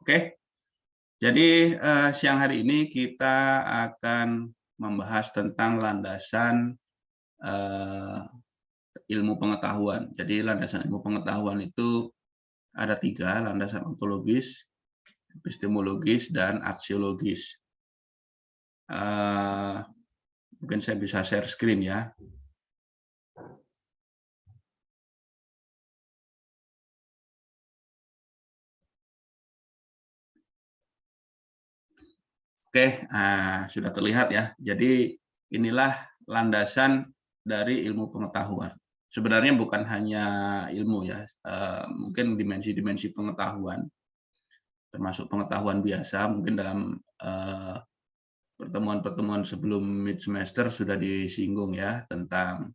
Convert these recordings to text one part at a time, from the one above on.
Oke, jadi siang hari ini kita akan membahas tentang landasan eh, ilmu pengetahuan. Jadi landasan ilmu pengetahuan itu ada tiga, landasan ontologis, epistemologis, dan aksiologis. Eh, Mungkin saya bisa share screen ya. Oke, sudah terlihat ya. Jadi inilah landasan dari ilmu pengetahuan. Sebenarnya bukan hanya ilmu ya, mungkin dimensi-dimensi pengetahuan, termasuk pengetahuan biasa. Mungkin dalam pertemuan-pertemuan sebelum mid semester sudah disinggung ya tentang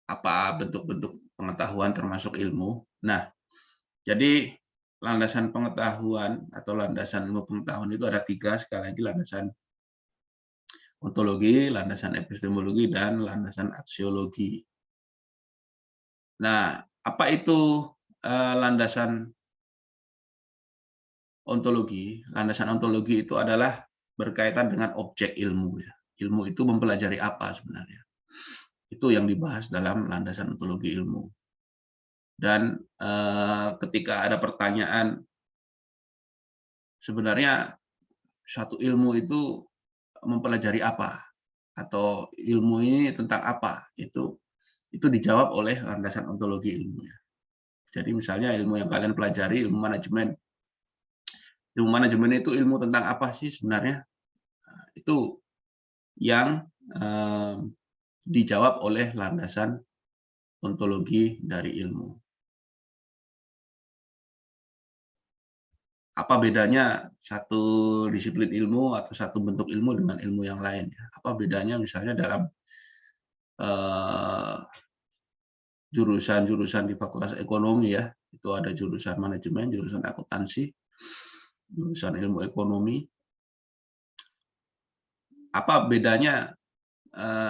apa bentuk-bentuk pengetahuan termasuk ilmu. Nah, jadi landasan pengetahuan atau landasan ilmu pengetahuan itu ada tiga, sekali lagi landasan ontologi, landasan epistemologi, dan landasan aksiologi. Nah, apa itu landasan ontologi? Landasan ontologi itu adalah berkaitan dengan objek ilmu. Ya. Ilmu itu mempelajari apa sebenarnya? Itu yang dibahas dalam landasan ontologi ilmu. Dan ketika ada pertanyaan, sebenarnya satu ilmu itu mempelajari apa? Atau ilmu ini tentang apa? Itu dijawab oleh landasan ontologi ilmu. Ya. Jadi misalnya ilmu yang kalian pelajari, ilmu manajemen. Ilmu manajemen itu ilmu tentang apa sih sebenarnya? Itu yang dijawab oleh landasan ontologi dari ilmu. Apa bedanya satu disiplin ilmu atau satu bentuk ilmu dengan ilmu yang lain? Apa bedanya misalnya dalam jurusan-jurusan di Fakultas Ekonomi ya, itu ada jurusan manajemen, jurusan akuntansi, jurusan ilmu ekonomi. Apa bedanya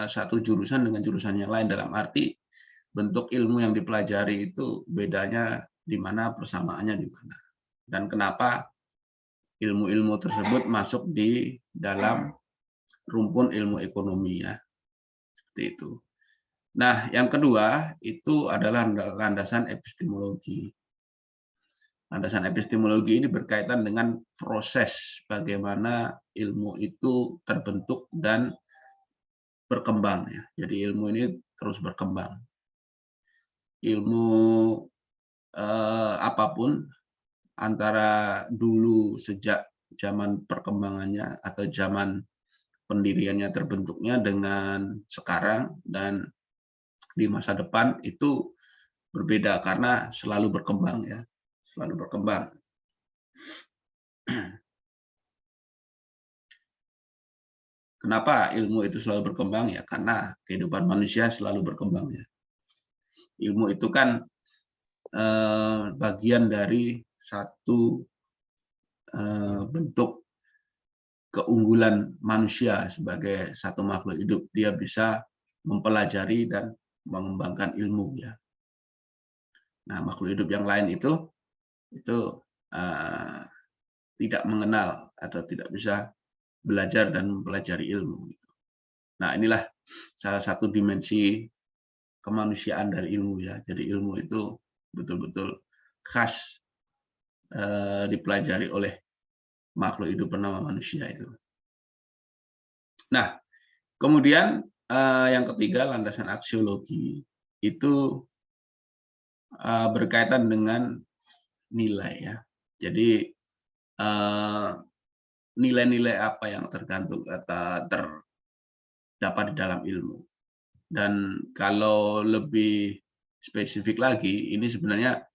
satu jurusan dengan jurusan yang lain, dalam arti bentuk ilmu yang dipelajari itu bedanya di mana, persamaannya di mana, dan kenapa ilmu-ilmu tersebut masuk di dalam rumpun ilmu ekonomi ya, seperti itu. Nah, yang kedua itu adalah landasan epistemologi. Landasan epistemologi ini berkaitan dengan proses bagaimana ilmu itu terbentuk dan berkembang ya. Jadi ilmu ini terus berkembang. Ilmu apapun, antara dulu sejak zaman perkembangannya atau zaman pendiriannya terbentuknya dengan sekarang dan di masa depan itu berbeda karena selalu berkembang ya, selalu berkembang. Kenapa ilmu itu selalu berkembang ya? Karena kehidupan manusia selalu berkembang ya. Ilmu itu kan bagian dari satu bentuk keunggulan manusia sebagai satu makhluk hidup. Dia bisa mempelajari dan mengembangkan ilmu ya. Nah, makhluk hidup yang lain itu tidak mengenal atau tidak bisa belajar dan mempelajari ilmu. Nah, inilah salah satu dimensi kemanusiaan dari ilmu ya. Jadi ilmu itu betul-betul khas dipelajari oleh makhluk hidup bernama manusia itu. Nah, kemudian yang ketiga, landasan aksiologi itu berkaitan dengan nilai ya. Jadi nilai-nilai apa yang tergantung atau terdapat di dalam ilmu. Dan kalau lebih spesifik lagi, ini sebenarnya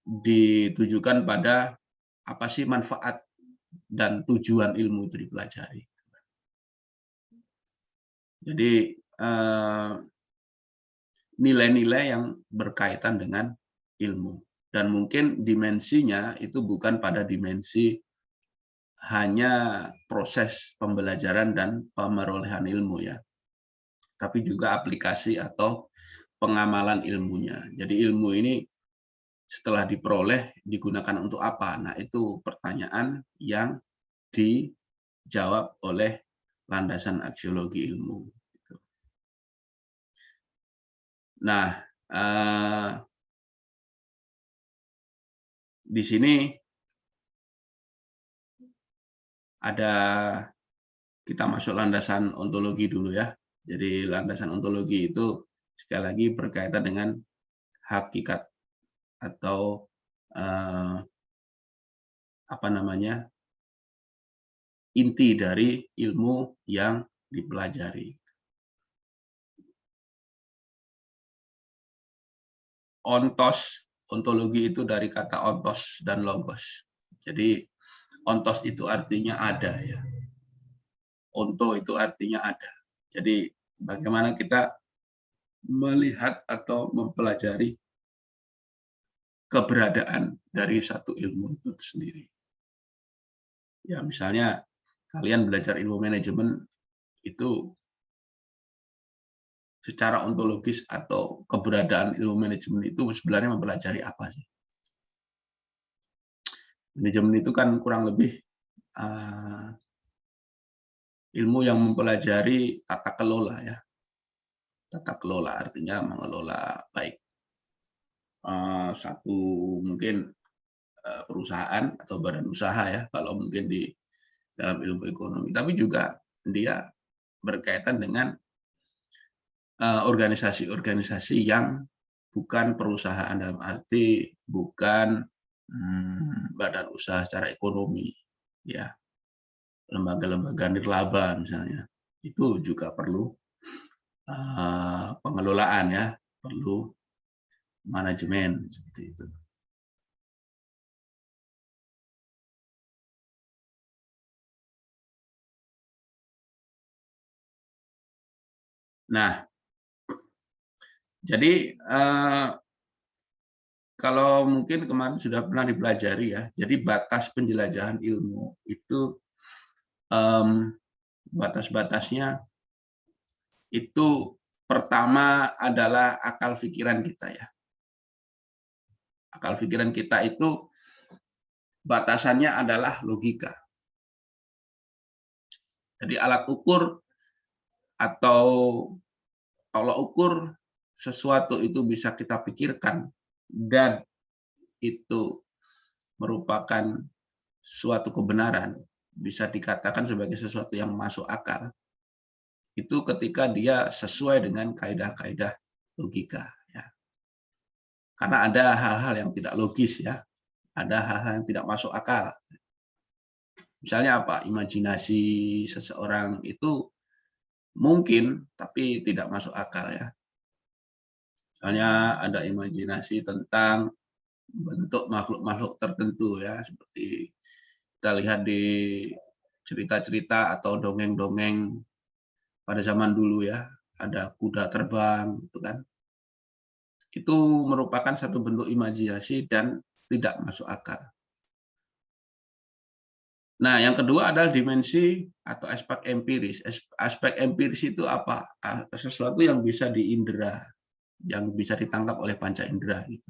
ditujukan pada apa sih manfaat dan tujuan ilmu itu dipelajari. Jadi nilai-nilai yang berkaitan dengan ilmu. Dan mungkin dimensinya itu bukan pada dimensi hanya proses pembelajaran dan pemerolehan ilmu ya, tapi juga aplikasi atau pengamalan ilmunya. Jadi ilmu ini setelah diperoleh digunakan untuk apa? Nah, itu pertanyaan yang dijawab oleh landasan aksiologi ilmu. Nah, di sini ada, kita masuk landasan ontologi dulu ya. Jadi landasan ontologi itu sekali lagi berkaitan dengan hakikat atau apa namanya, inti dari ilmu yang dipelajari. Ontos, ontologi itu dari kata ontos dan logos. Jadi ontos itu artinya ada ya. Onto itu artinya ada. Jadi bagaimana kita melihat atau mempelajari keberadaan dari satu ilmu itu sendiri. Ya misalnya kalian belajar ilmu manajemen itu secara ontologis atau keberadaan ilmu manajemen itu sebenarnya mempelajari apa sih? Manajemen itu kan kurang lebih ilmu yang mempelajari tata kelola ya. Tata kelola artinya mengelola baik satu mungkin perusahaan atau badan usaha ya, kalau mungkin di dalam ilmu ekonomi. Tapi juga dia berkaitan dengan organisasi-organisasi yang bukan perusahaan, dalam arti bukan badan usaha secara ekonomi, ya, lembaga-lembaga nirlaba misalnya, itu juga perlu pengelolaan ya, perlu manajemen seperti itu. Nah, jadi kalau mungkin kemarin sudah pernah dipelajari ya, jadi batas penjelajahan ilmu itu batas-batasnya itu pertama adalah akal pikiran kita ya. Akal pikiran kita itu batasannya adalah logika. Jadi alat ukur atau tolok ukur sesuatu itu bisa kita pikirkan dan itu merupakan suatu kebenaran, bisa dikatakan sebagai sesuatu yang masuk akal, itu ketika dia sesuai dengan kaidah-kaidah logika. Ya. Karena ada hal-hal yang tidak logis ya, ada hal-hal yang tidak masuk akal. Misalnya apa? Imajinasi seseorang itu mungkin, tapi tidak masuk akal ya. Misalnya ada imajinasi tentang bentuk makhluk-makhluk tertentu ya, seperti kita lihat di cerita-cerita atau dongeng-dongeng pada zaman dulu ya, ada kuda terbang gitu kan. Itu merupakan satu bentuk imajinasi dan tidak masuk akal. Nah, yang kedua adalah dimensi atau aspek empiris. Aspek empiris itu apa? Sesuatu yang bisa diindera, yang bisa ditangkap oleh panca indera. Gitu.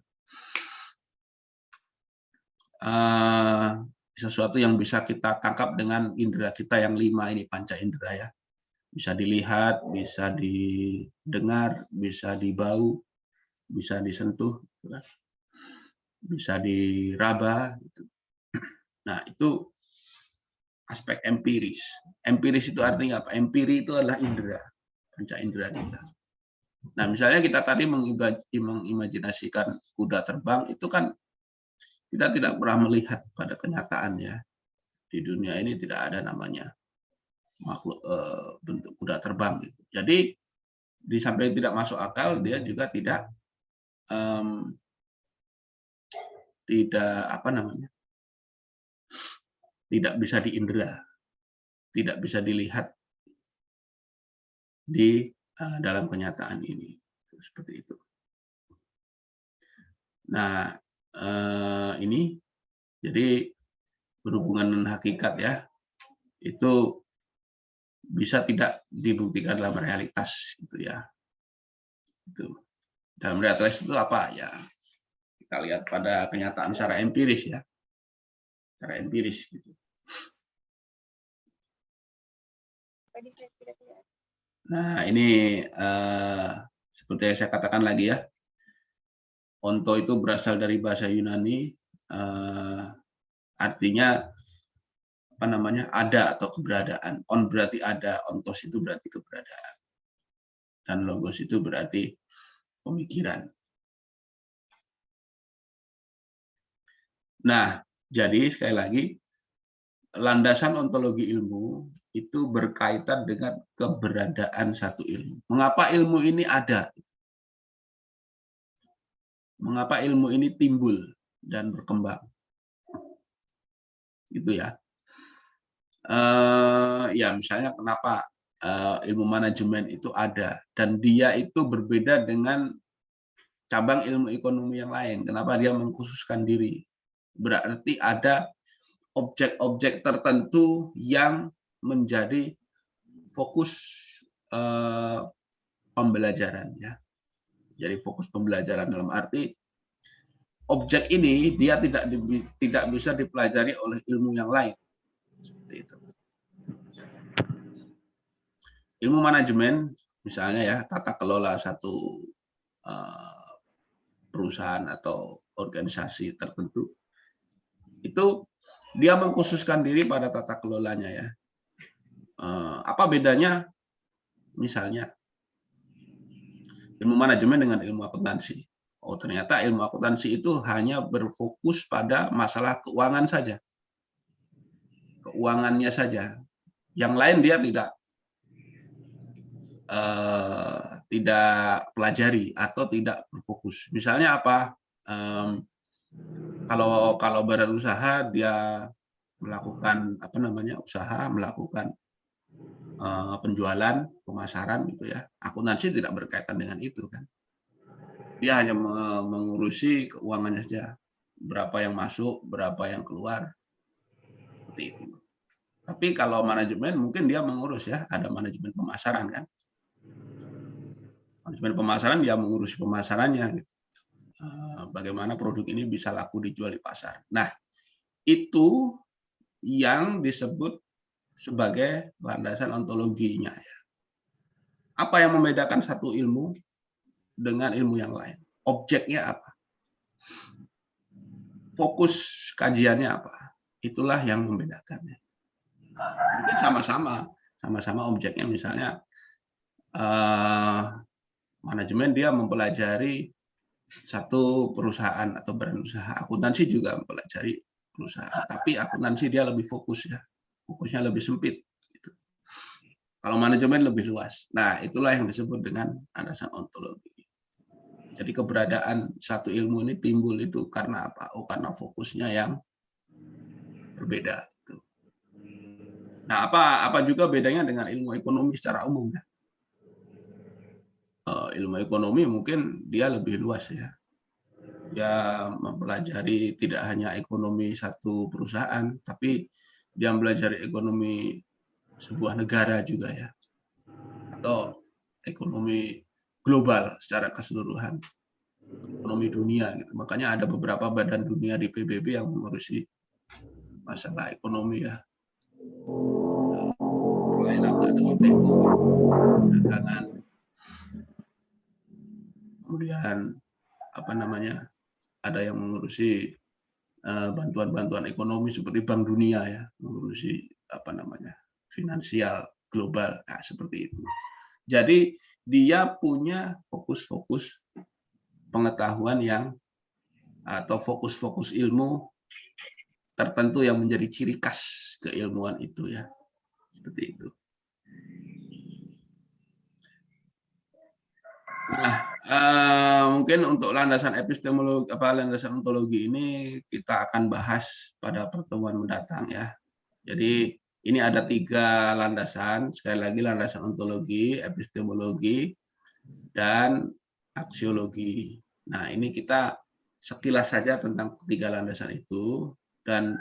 Sesuatu yang bisa kita tangkap dengan indera kita yang 5 ini, panca indera ya. Bisa dilihat, bisa didengar, bisa dibau, bisa disentuh, bisa diraba. Nah, itu aspek empiris. Empiris itu artinya apa? Empiri itu adalah indera, panca indera kita. Nah, misalnya kita tadi mengimajinasikan kuda terbang, itu kan kita tidak pernah melihat pada kenyataannya. Di dunia ini tidak ada namanya makhluk bentuk kuda terbang. Jadi, di samping tidak masuk akal, dia juga tidak apa namanya, tidak bisa diindera, tidak bisa dilihat di dalam kenyataan ini, seperti itu. Nah, ini jadi berhubungan dengan hakikat ya, itu bisa tidak dibuktikan dalam realitas, gitu ya. Itu dalam realitas itu apa ya? Kita lihat pada kenyataan secara empiris ya, secara empiris gitu. Nah ini seperti yang saya katakan lagi ya, onto itu berasal dari bahasa Yunani, artinya apa namanya, ada atau keberadaan. On berarti ada, ontos itu berarti keberadaan, dan logos itu berarti pemikiran. Nah, jadi sekali lagi, landasan ontologi ilmu itu berkaitan dengan keberadaan satu ilmu. Mengapa ilmu ini ada? Mengapa ilmu ini timbul dan berkembang? Gitu ya. Ya misalnya kenapa ilmu manajemen itu ada dan dia itu berbeda dengan cabang ilmu ekonomi yang lain. Kenapa dia mengkhususkan diri? Berarti ada objek-objek tertentu yang menjadi fokus pembelajaran ya. Jadi fokus pembelajaran dalam arti objek ini dia tidak bisa dipelajari oleh ilmu yang lain. Seperti itu. Ilmu manajemen misalnya ya, tata kelola satu perusahaan atau organisasi tertentu, itu dia mengkhususkan diri pada tata kelolanya ya. Apa bedanya misalnya ilmu manajemen dengan ilmu akuntansi? Oh ternyata ilmu akuntansi itu hanya berfokus pada masalah keuangan saja, keuangannya saja. Yang lain dia tidak pelajari atau tidak berfokus. Misalnya apa? Kalau badan usaha dia melakukan apa namanya usaha, melakukan penjualan, pemasaran gitu ya. Akuntansi tidak berkaitan dengan itu kan. Dia hanya mengurusi keuangannya saja. Berapa yang masuk, berapa yang keluar. Seperti itu. Tapi kalau manajemen mungkin dia mengurus ya, ada manajemen pemasaran kan. Manajemen pemasaran dia mengurusi pemasarannya gitu. Bagaimana produk ini bisa laku dijual di pasar. Nah, itu yang disebut sebagai landasan ontologinya ya. Apa yang membedakan satu ilmu dengan ilmu yang lain? Objeknya apa? Fokus kajiannya apa? Itulah yang membedakannya. Mungkin sama-sama objeknya misalnya manajemen dia mempelajari satu perusahaan atau brand usaha. Akuntansi juga mempelajari perusahaan, tapi akuntansi dia lebih fokus ya, fokusnya lebih sempit. Gitu. Kalau manajemen lebih luas. Nah, itulah yang disebut dengan landasan ontologi. Jadi keberadaan satu ilmu ini timbul itu karena apa? Oh, karena fokusnya yang berbeda. Gitu. Nah, apa juga bedanya dengan ilmu ekonomi secara umum ya? Ilmu ekonomi mungkin dia lebih luas ya. Dia mempelajari tidak hanya ekonomi satu perusahaan, tapi dia mempelajari ekonomi sebuah negara juga ya, atau ekonomi global secara keseluruhan, ekonomi dunia gitu. Makanya ada beberapa badan dunia di PBB yang mengurusi masalah ekonomi ya. Perlainan ada WTO, perdagangan, kemudian apa namanya, ada yang mengurusi bantuan-bantuan ekonomi seperti Bank Dunia ya, mengurusi apa namanya finansial global, nah, seperti itu. Jadi dia punya fokus-fokus pengetahuan yang atau fokus-fokus ilmu tertentu yang menjadi ciri khas keilmuan itu ya, seperti itu. Nah, mungkin untuk landasan epistemologi landasan ontologi ini kita akan bahas pada pertemuan mendatang ya. Jadi ini ada 3 landasan, sekali lagi landasan ontologi, epistemologi, dan aksiologi. Nah, ini kita sekilas saja tentang 3 landasan itu, dan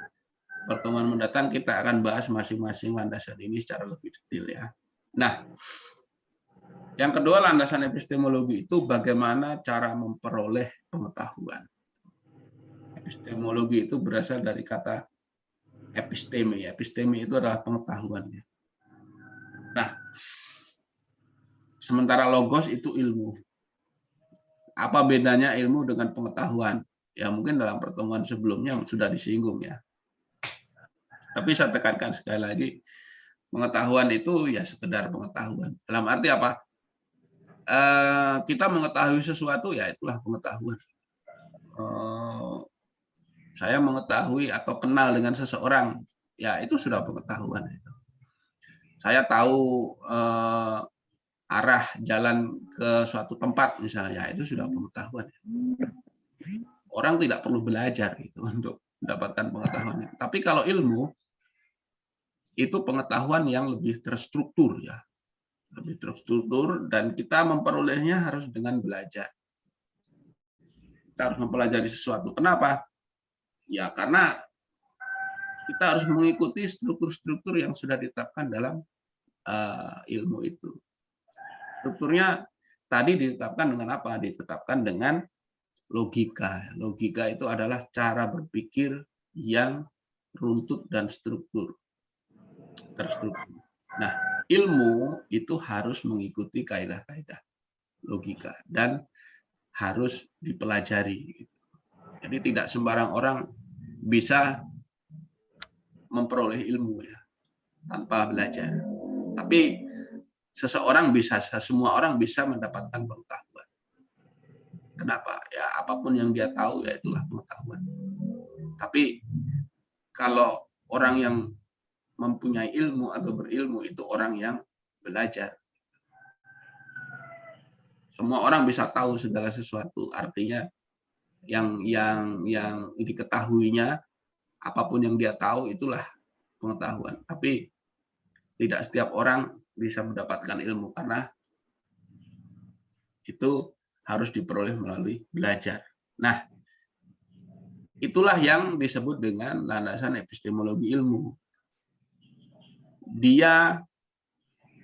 pertemuan mendatang kita akan bahas masing-masing landasan ini secara lebih detail ya. Nah, yang kedua landasan epistemologi itu bagaimana cara memperoleh pengetahuan. Epistemologi itu berasal dari kata episteme. Episteme itu adalah pengetahuan. Nah, sementara logos itu ilmu. Apa bedanya ilmu dengan pengetahuan? Ya mungkin dalam pertemuan sebelumnya sudah disinggung ya. Tapi saya tekankan sekali lagi, pengetahuan itu ya sekedar pengetahuan. Dalam arti apa? Kita mengetahui sesuatu ya itulah pengetahuan. Saya mengetahui atau kenal dengan seseorang, ya itu sudah pengetahuan. Saya tahu arah jalan ke suatu tempat misalnya, itu sudah pengetahuan. Orang tidak perlu belajar gitu untuk mendapatkan pengetahuan. Tapi kalau ilmu itu pengetahuan yang lebih terstruktur ya, lebih terstruktur, dan kita memperolehnya harus dengan belajar. Kita harus mempelajari sesuatu. Kenapa? Ya karena kita harus mengikuti struktur-struktur yang sudah ditetapkan dalam ilmu itu. Strukturnya tadi ditetapkan dengan apa? Ditetapkan dengan logika. Logika itu adalah cara berpikir yang runtut dan terstruktur. Nah, ilmu itu harus mengikuti kaidah-kaidah logika dan harus dipelajari. Jadi tidak sembarang orang bisa memperoleh ilmu ya tanpa belajar. Tapi seseorang bisa, semua orang bisa mendapatkan pengetahuan. Kenapa? Ya apapun yang dia tahu ya itulah pengetahuan. Tapi kalau orang yang mempunyai ilmu atau berilmu itu orang yang belajar. Semua orang bisa tahu segala sesuatu, artinya yang diketahuinya, apapun yang dia tahu itulah pengetahuan. Tapi tidak setiap orang bisa mendapatkan ilmu karena itu harus diperoleh melalui belajar. Nah, itulah yang disebut dengan landasan epistemologi ilmu. Dia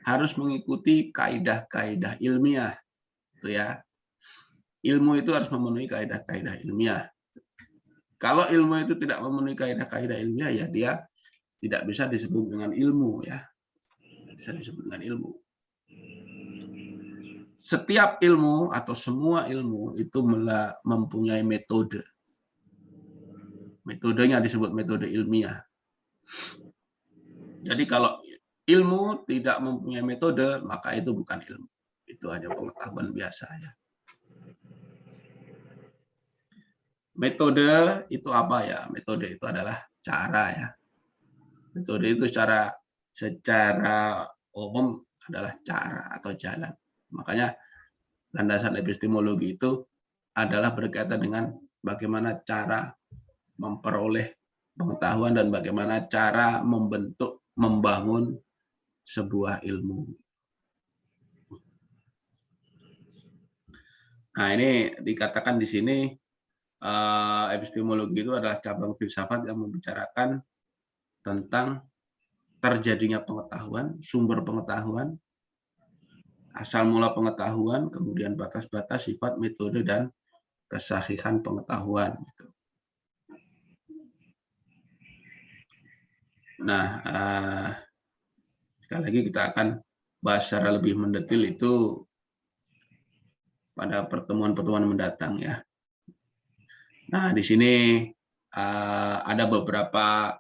harus mengikuti kaidah-kaidah ilmiah, itu ya. Ilmu itu harus memenuhi kaidah-kaidah ilmiah. Kalau ilmu itu tidak memenuhi kaidah-kaidah ilmiah, ya dia tidak bisa disebut dengan ilmu ya. Bisa disebut dengan ilmu. Setiap ilmu atau semua ilmu itu mempunyai metode. Metodenya disebut metode ilmiah. Jadi kalau ilmu tidak mempunyai metode, maka itu bukan ilmu. Itu hanya pengetahuan biasa ya. Metode itu apa ya? Metode itu adalah cara ya. Metode itu secara umum adalah cara atau jalan. Makanya landasan epistemologi itu adalah berkaitan dengan bagaimana cara memperoleh pengetahuan dan bagaimana cara membangun sebuah ilmu. Nah, ini dikatakan di sini epistemologi itu adalah cabang filsafat yang membicarakan tentang terjadinya pengetahuan, sumber pengetahuan, asal mula pengetahuan, kemudian batas-batas, sifat, metode, dan kesahihan pengetahuan. Nah, sekali lagi kita akan bahas secara lebih mendetil itu pada pertemuan-pertemuan mendatang ya. Nah, di sini ada beberapa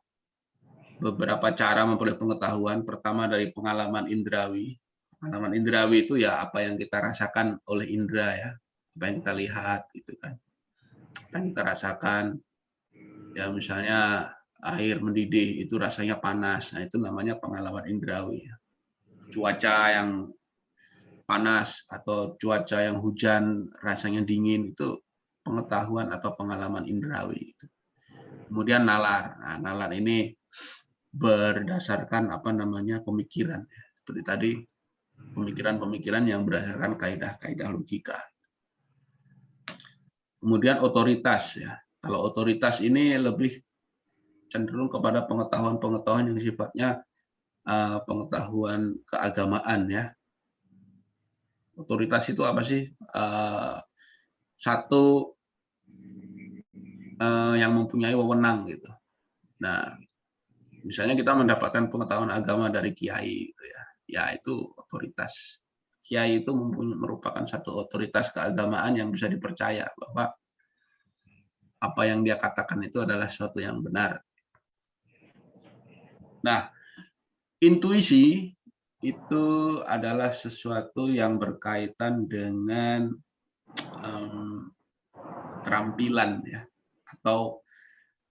cara memperoleh pengetahuan. Pertama dari pengalaman indrawi. Pengalaman indrawi itu ya apa yang kita rasakan oleh indera ya, apa yang kita lihat gitu kan, apa yang kita rasakan. Ya misalnya air mendidih itu rasanya panas, nah itu namanya pengalaman indrawi. Cuaca yang panas atau cuaca yang hujan rasanya dingin itu pengetahuan atau pengalaman indrawi. Kemudian nalar. Nah, nalar ini berdasarkan pemikiran. Seperti tadi pemikiran-pemikiran yang berdasarkan kaidah-kaidah logika. Kemudian otoritas ya. Kalau otoritas ini lebih cenderung kepada pengetahuan-pengetahuan yang sifatnya pengetahuan keagamaan ya. Otoritas itu apa sih? Satu yang mempunyai wewenang gitu. Nah, misalnya kita mendapatkan pengetahuan agama dari kiai, gitu ya, ya itu otoritas. Kiai itu merupakan satu otoritas keagamaan yang bisa dipercaya bahwa apa yang dia katakan itu adalah sesuatu yang benar. Nah, intuisi itu adalah sesuatu yang berkaitan dengan keterampilan ya, atau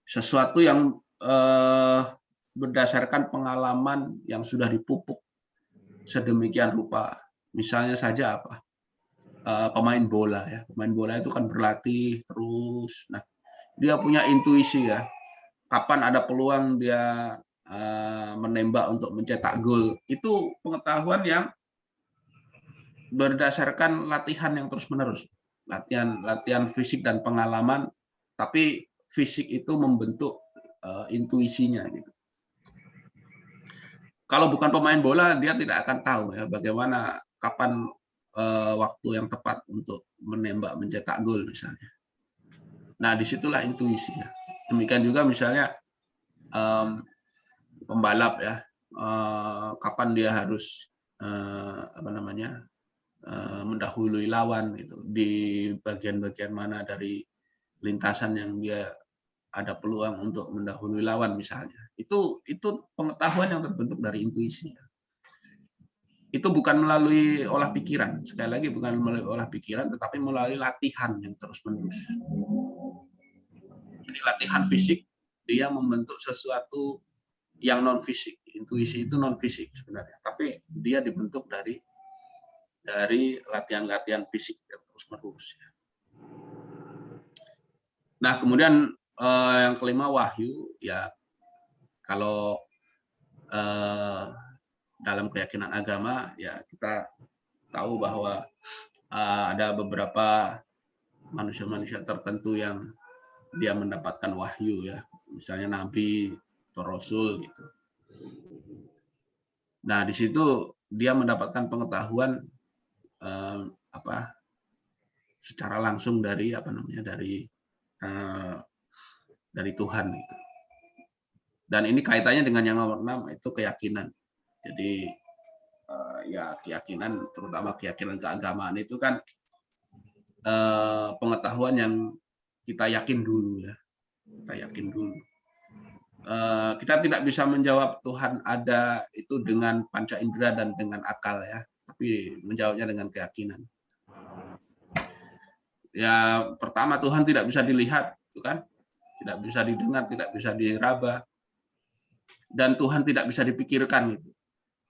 sesuatu yang berdasarkan pengalaman yang sudah dipupuk sedemikian rupa. Misalnya saja apa? Pemain bola ya. Pemain bola itu kan berlatih terus. Nah, dia punya intuisi ya. Kapan ada peluang dia menembak untuk mencetak gol. Itu pengetahuan yang berdasarkan latihan yang terus-menerus. Latihan fisik dan pengalaman, tapi fisik itu membentuk intuisinya gitu. Kalau bukan pemain bola, dia tidak akan tahu ya bagaimana kapan waktu yang tepat untuk menembak mencetak gol misalnya. Nah, disitulah intuisi ya. Demikian juga misalnya pembalap ya, kapan dia harus mendahului lawan gitu di bagian-bagian mana dari lintasan yang dia ada peluang untuk mendahului lawan misalnya. Itu pengetahuan yang terbentuk dari intuisi. Itu bukan melalui olah pikiran. Sekali lagi bukan melalui olah pikiran, tetapi melalui latihan yang terus-menerus. Jadi latihan fisik, dia membentuk sesuatu yang non fisik. Intuisi itu non fisik sebenarnya, tapi dia dibentuk dari latihan-latihan fisik yang terus-menerus. Nah, kemudian yang kelima wahyu, ya kalau dalam keyakinan agama ya kita tahu bahwa ada beberapa manusia-manusia tertentu yang dia mendapatkan wahyu ya, misalnya nabi atau rasul gitu. Nah, di situ dia mendapatkan pengetahuan secara langsung dari dari Tuhan gitu. Dan ini kaitannya dengan yang nomor 6 itu keyakinan. Jadi ya keyakinan, terutama keyakinan keagamaan itu kan pengetahuan yang kita yakin dulu ya. Kita yakin dulu. Kita tidak bisa menjawab Tuhan ada itu dengan panca indera dan dengan akal ya, tapi menjawabnya dengan keyakinan. Ya pertama Tuhan tidak bisa dilihat, kan? Tidak bisa didengar, tidak bisa diraba, dan Tuhan tidak bisa dipikirkan gitu.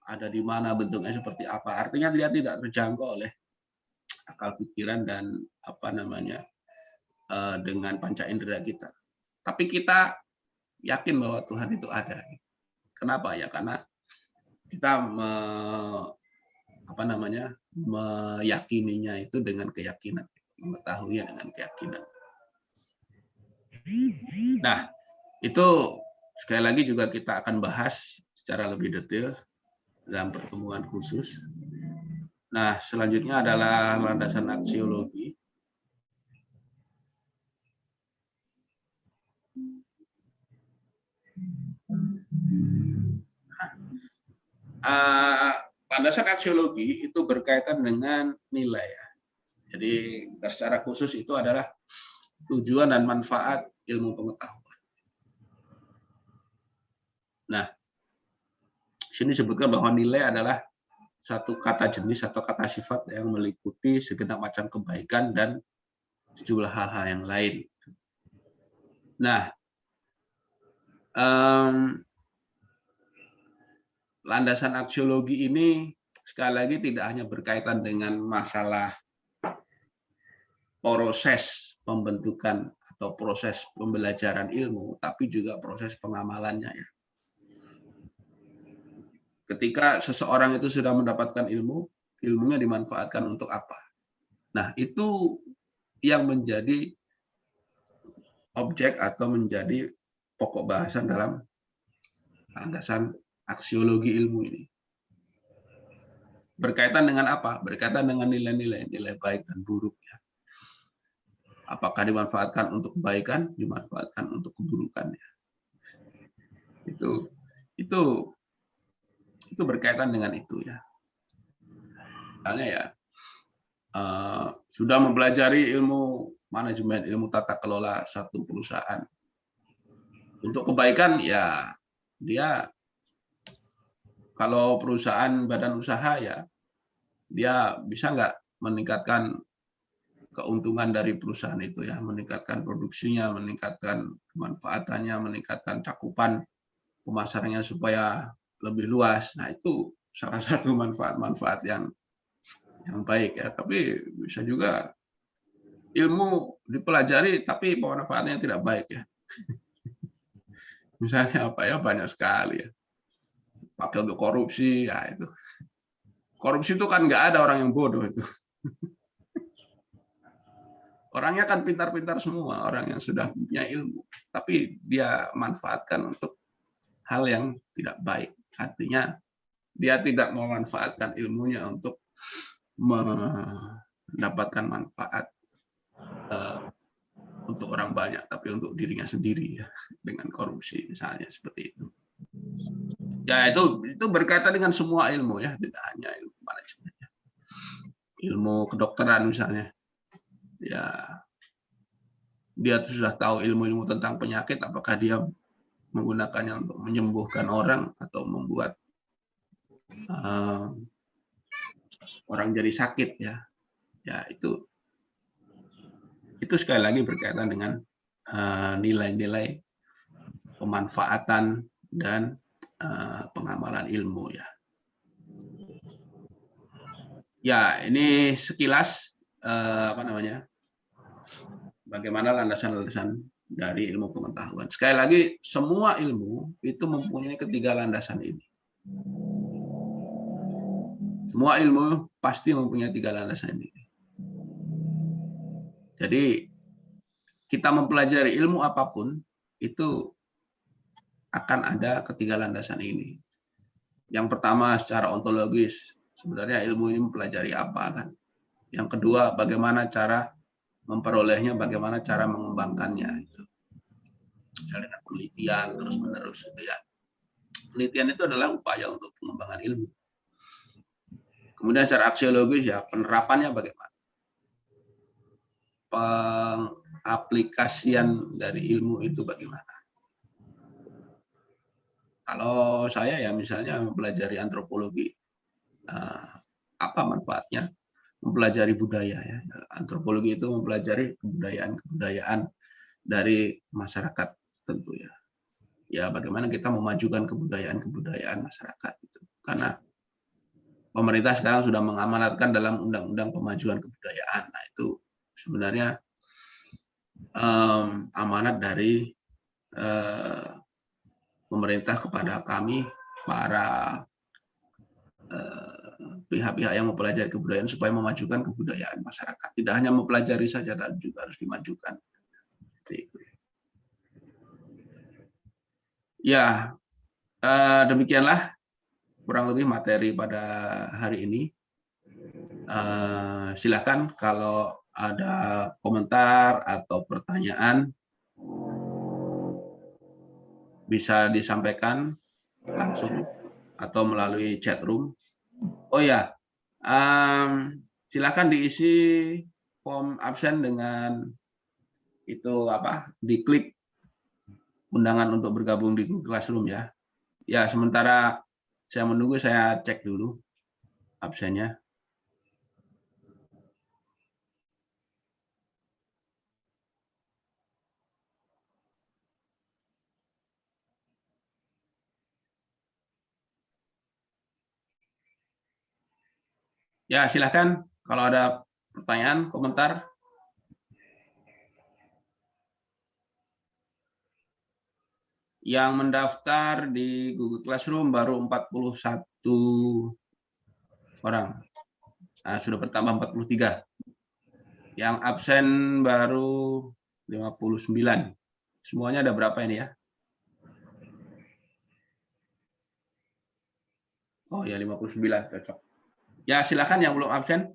Ada di mana, bentuknya seperti apa. Artinya dia tidak terjangkau oleh akal pikiran dan dengan panca indera kita. Tapi kita yakin bahwa Tuhan itu ada. Kenapa ya? Karena kita meyakininya itu dengan keyakinan, mengetahuinya dengan keyakinan. Nah, itu sekali lagi juga kita akan bahas secara lebih detail dalam pertemuan khusus. Nah, selanjutnya adalah landasan aksiologi. Landasan aksiologi itu berkaitan dengan nilai. Jadi secara khusus itu adalah tujuan dan manfaat ilmu pengetahuan. Nah, sini disebutkan bahwa nilai adalah satu kata jenis atau kata sifat yang meliputi segenap macam kebaikan dan sejumlah hal-hal yang lain. Nah, landasan aksiologi ini sekali lagi tidak hanya berkaitan dengan masalah proses pembentukan atau proses pembelajaran ilmu, tapi juga proses pengamalannya ya. Ketika seseorang itu sudah mendapatkan ilmu, ilmunya dimanfaatkan untuk apa? Nah, itu yang menjadi objek atau menjadi pokok bahasan dalam landasan aksiologi ilmu ini. Berkaitan dengan apa? Berkaitan dengan nilai-nilai, nilai baik dan buruk. Ya. Apakah dimanfaatkan untuk kebaikan, dimanfaatkan untuk keburukan. Itu itu itu berkaitan dengan itu ya. Misalnya ya, sudah mempelajari ilmu manajemen, ilmu tata kelola satu perusahaan. Untuk kebaikan ya dia, kalau perusahaan badan usaha ya dia bisa nggak meningkatkan keuntungan dari perusahaan itu ya, meningkatkan produksinya, meningkatkan kemanfaatannya, meningkatkan cakupan pemasarannya supaya lebih luas. Nah itu salah satu manfaat-manfaat yang baik ya. Tapi bisa juga ilmu dipelajari tapi pemanfaatannya tidak baik ya. Misalnya apa ya, banyak sekali ya. Pakai untuk korupsi ya itu. Korupsi itu kan nggak ada orang yang bodoh itu. Orangnya kan pintar-pintar semua, orang yang sudah punya ilmu. Tapi dia manfaatkan untuk hal yang tidak baik. Artinya dia tidak memanfaatkan ilmunya untuk mendapatkan manfaat untuk orang banyak, tapi untuk dirinya sendiri ya, dengan korupsi misalnya seperti itu. Ya itu berkaitan dengan semua ilmu ya, tidak hanya ilmu manajemen. Ilmu kedokteran misalnya, ya dia sudah tahu ilmu-ilmu tentang penyakit, apakah dia menggunakannya untuk menyembuhkan orang atau membuat orang jadi sakit ya. Ya itu sekali lagi berkaitan dengan nilai-nilai pemanfaatan dan pengamalan ilmu ya. Ya ini sekilas bagaimana landasan-landasan dari ilmu pengetahuan. Sekali lagi semua ilmu itu mempunyai ketiga landasan ini. Semua ilmu pasti mempunyai tiga landasan ini. Jadi kita mempelajari ilmu apapun itu akan ada ketiga landasan ini. Yang pertama secara ontologis, sebenarnya ilmu ini mempelajari apa kan. Yang kedua bagaimana cara memperolehnya, bagaimana cara mengembangkannya. Misalnya dengan penelitian terus-menerus gitu ya. Penelitian itu adalah upaya untuk pengembangan ilmu. Kemudian cara aksiologis ya penerapannya bagaimana. Pengaplikasian dari ilmu itu bagaimana. Kalau saya ya misalnya mempelajari antropologi, apa manfaatnya? Mempelajari budaya ya. Antropologi itu mempelajari kebudayaan-kebudayaan dari masyarakat tentu ya. Ya bagaimana kita memajukan kebudayaan-kebudayaan masyarakat itu. Karena pemerintah sekarang sudah mengamanatkan dalam Undang-Undang Pemajuan Kebudayaan. Nah itu sebenarnya amanat dari pemerintah kepada kami para pihak-pihak yang mempelajari kebudayaan supaya memajukan kebudayaan masyarakat. Tidak hanya mempelajari saja, dan juga harus dimajukan. Itu. Ya, demikianlah kurang lebih materi pada hari ini. Silakan kalau ada komentar atau pertanyaan bisa disampaikan langsung atau melalui chat room. Oh ya, silakan diisi form absen dengan itu diklik undangan untuk bergabung di Google Classroom ya. Ya, sementara saya menunggu, saya cek dulu absennya. Ya, silakan kalau ada pertanyaan, komentar. Yang mendaftar di Google Classroom baru 41 orang. Nah, sudah bertambah 43. Yang absen baru 59. Semuanya ada berapa ini ya? Oh ya, 59 cocok. Ya, silakan yang belum absen.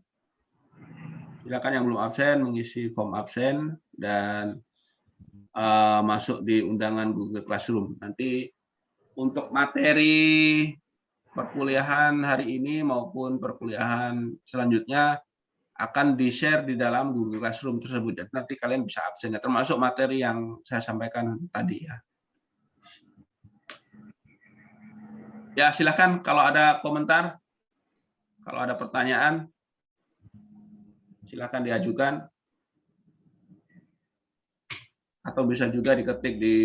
Silakan yang belum absen mengisi form absen dan masuk di undangan Google Classroom. Nanti untuk materi perkuliahan hari ini maupun perkuliahan selanjutnya akan di-share di dalam Google Classroom tersebut. Dan nanti kalian bisa absen, ya, termasuk materi yang saya sampaikan tadi ya. Ya, silakan kalau ada komentar, kalau ada pertanyaan, silakan diajukan. Atau bisa juga diketik di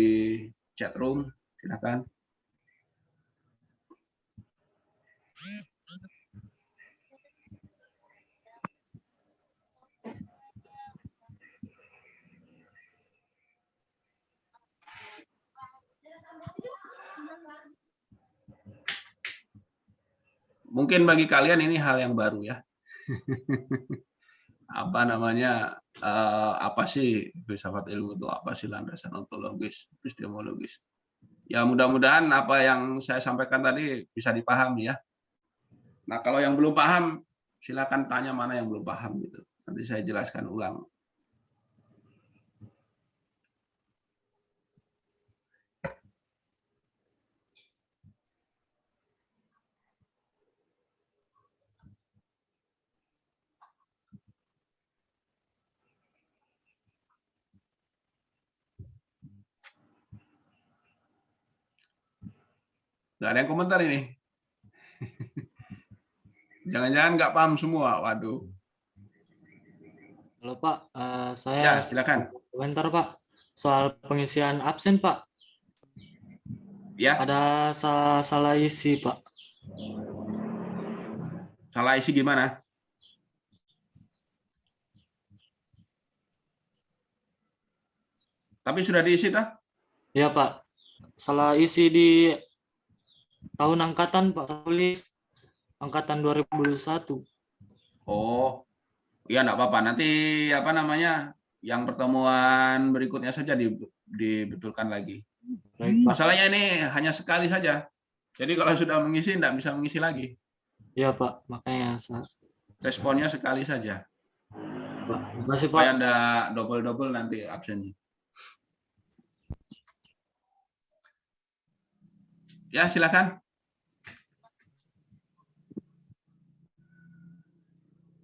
chat room, silakan. Mungkin bagi kalian ini hal yang baru ya. Apa namanya, apa sih filsafat ilmu itu, apa sih landasan ontologis, epistemologis. Ya mudah-mudahan apa yang saya sampaikan tadi bisa dipahami ya. Nah kalau yang belum paham, silakan tanya mana yang belum paham gitu. Nanti saya jelaskan ulang. Nggak ada yang komentar ini. Jangan-jangan nggak paham semua. Waduh. Halo Pak, saya Ya, silakan. komentar Pak soal pengisian absen Pak. Ya. Ada salah isi Pak. Salah isi gimana? Tapi sudah diisi toh? Ya Pak, salah isi di tahun angkatan Pak, tulis angkatan 2021. Oh, ya enggak apa-apa. Nanti apa namanya? Yang pertemuan berikutnya saja dibetulkan lagi. Baik, Pak. Masalahnya ini hanya sekali saja. Jadi kalau sudah mengisi enggak bisa mengisi lagi. Iya Pak, makanya Responnya sekali saja. Pak. Terima kasih Pak. Supaya enggak double-double nanti absennya. Ya, silakan.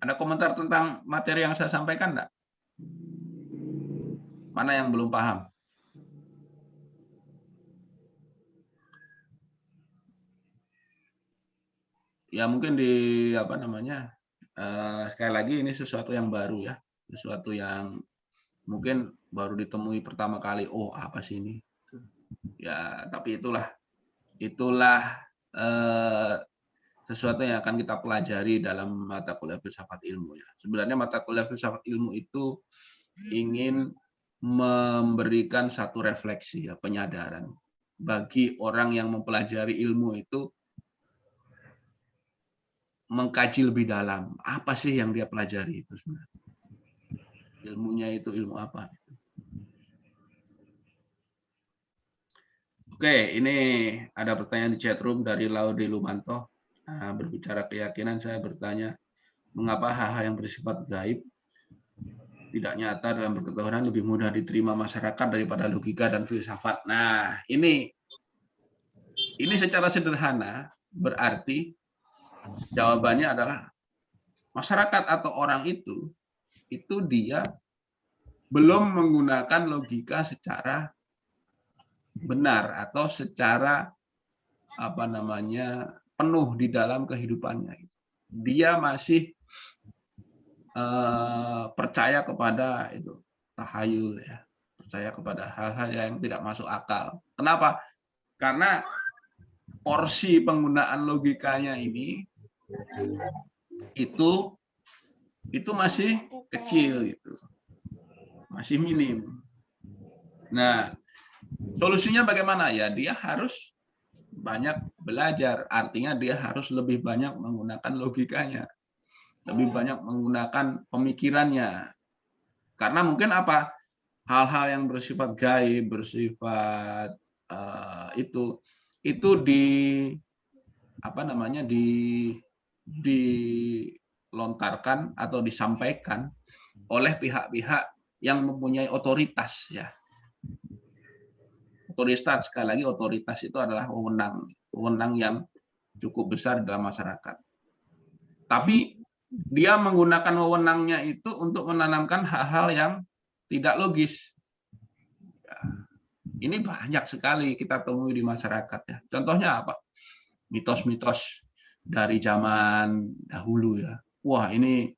Ada komentar tentang materi yang saya sampaikan enggak? Mana yang belum paham? Ya mungkin di apa namanya, sekali lagi ini sesuatu yang baru ya, sesuatu yang mungkin baru ditemui pertama kali. Oh apa sih ini? Ya tapi itulah sesuatu yang akan kita pelajari dalam mata kuliah filsafat ilmu ya. Sebenarnya mata kuliah filsafat ilmu itu ingin memberikan satu refleksi ya, penyadaran bagi orang yang mempelajari ilmu itu, mengkaji lebih dalam apa sih yang dia pelajari itu sebenarnya, ilmunya itu ilmu apa. Oke, ini ada pertanyaan di chat room dari Laude Lumanto. Berbicara keyakinan, saya bertanya mengapa hal-hal yang bersifat gaib tidak nyata dalam berketahuan lebih mudah diterima masyarakat daripada logika dan filsafat. Nah ini secara sederhana berarti jawabannya adalah masyarakat atau orang itu dia belum menggunakan logika secara benar atau secara apa namanya penuh di dalam kehidupannya. Dia masih percaya kepada itu tahayul ya, percaya kepada hal-hal yang tidak masuk akal. Kenapa? Karena porsi penggunaan logikanya ini itu masih kecil gitu, masih minim. Nah, solusinya bagaimana ya? Dia harus banyak belajar, artinya dia harus lebih banyak menggunakan logikanya, lebih banyak menggunakan pemikirannya. Karena mungkin apa? Hal-hal yang bersifat gaib, bersifat itu dilontarkan atau disampaikan oleh pihak-pihak yang mempunyai otoritas, ya. Otoritas, sekali lagi otoritas itu adalah wewenang yang cukup besar dalam masyarakat. Tapi dia menggunakan wewenangnya itu untuk menanamkan hal-hal yang tidak logis. Ya, ini banyak sekali kita temui di masyarakat, ya. Contohnya apa? Mitos-mitos dari zaman dahulu, ya. Wah, ini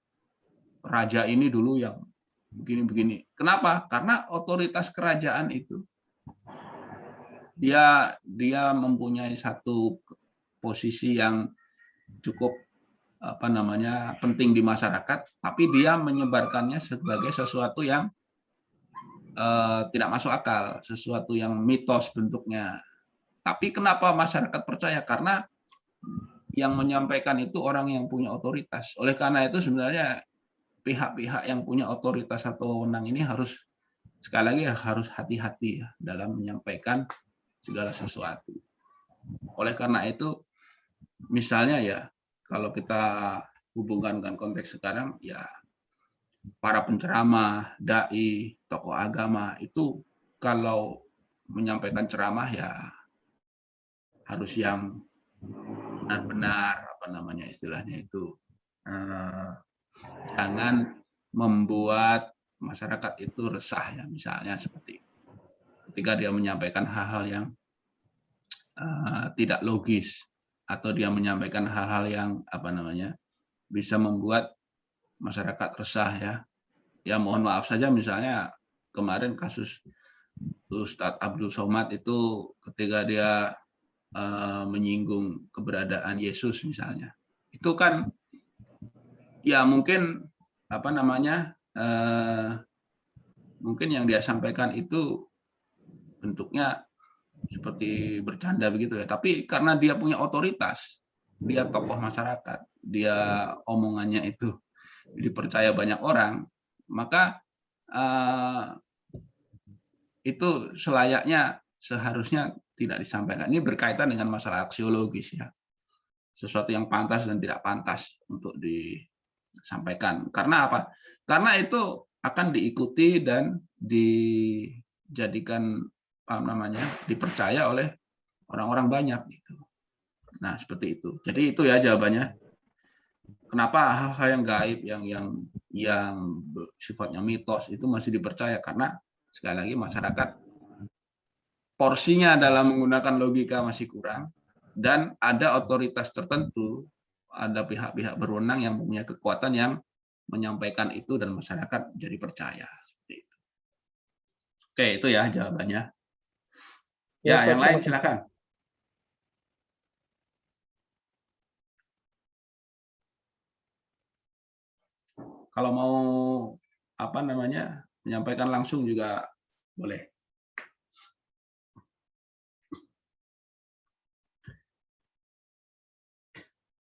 raja ini dulu yang begini-begini. Kenapa? Karena otoritas kerajaan itu dia mempunyai satu posisi yang cukup penting di masyarakat, tapi dia menyebarkannya sebagai sesuatu yang tidak masuk akal, sesuatu yang mitos bentuknya. Tapi kenapa masyarakat percaya? Karena yang menyampaikan itu orang yang punya otoritas. Oleh karena itu sebenarnya pihak-pihak yang punya otoritas atau wewenang ini harus, sekali lagi, harus hati-hati, ya, dalam menyampaikan segala sesuatu. Oleh karena itu, misalnya, ya, kalau kita hubungkan dengan konteks sekarang, ya, para penceramah, dai, tokoh agama itu kalau menyampaikan ceramah, ya, harus yang benar-benar istilahnya itu, jangan membuat masyarakat itu resah, ya, misalnya seperti itu. Ketika dia menyampaikan hal-hal yang tidak logis, atau dia menyampaikan hal-hal yang bisa membuat masyarakat resah, ya. Ya, mohon maaf saja, misalnya kemarin kasus Ustadz Abdul Somad itu ketika dia menyinggung keberadaan Yesus misalnya. Itu kan, ya, mungkin mungkin yang dia sampaikan itu bentuknya seperti bercanda begitu, ya. Tapi karena dia punya otoritas, dia tokoh masyarakat, dia omongannya itu dipercaya banyak orang, maka itu seharusnya tidak disampaikan. Ini berkaitan dengan masalah aksiologis, ya. Sesuatu yang pantas dan tidak pantas untuk disampaikan. Karena apa? Karena itu akan diikuti dan dijadikan dipercaya oleh orang-orang banyak, gitu. Nah, seperti itu. Jadi itu, ya, jawabannya. Kenapa hal-hal yang gaib, yang sifatnya mitos itu masih dipercaya? Karena sekali lagi masyarakat porsinya dalam menggunakan logika masih kurang, dan ada otoritas tertentu, ada pihak-pihak berwenang yang punya kekuatan yang menyampaikan itu dan masyarakat jadi percaya. Seperti itu. Oke, itu, ya, jawabannya. Ya, Pak, yang lain silakan. Kalau mau menyampaikan langsung juga boleh.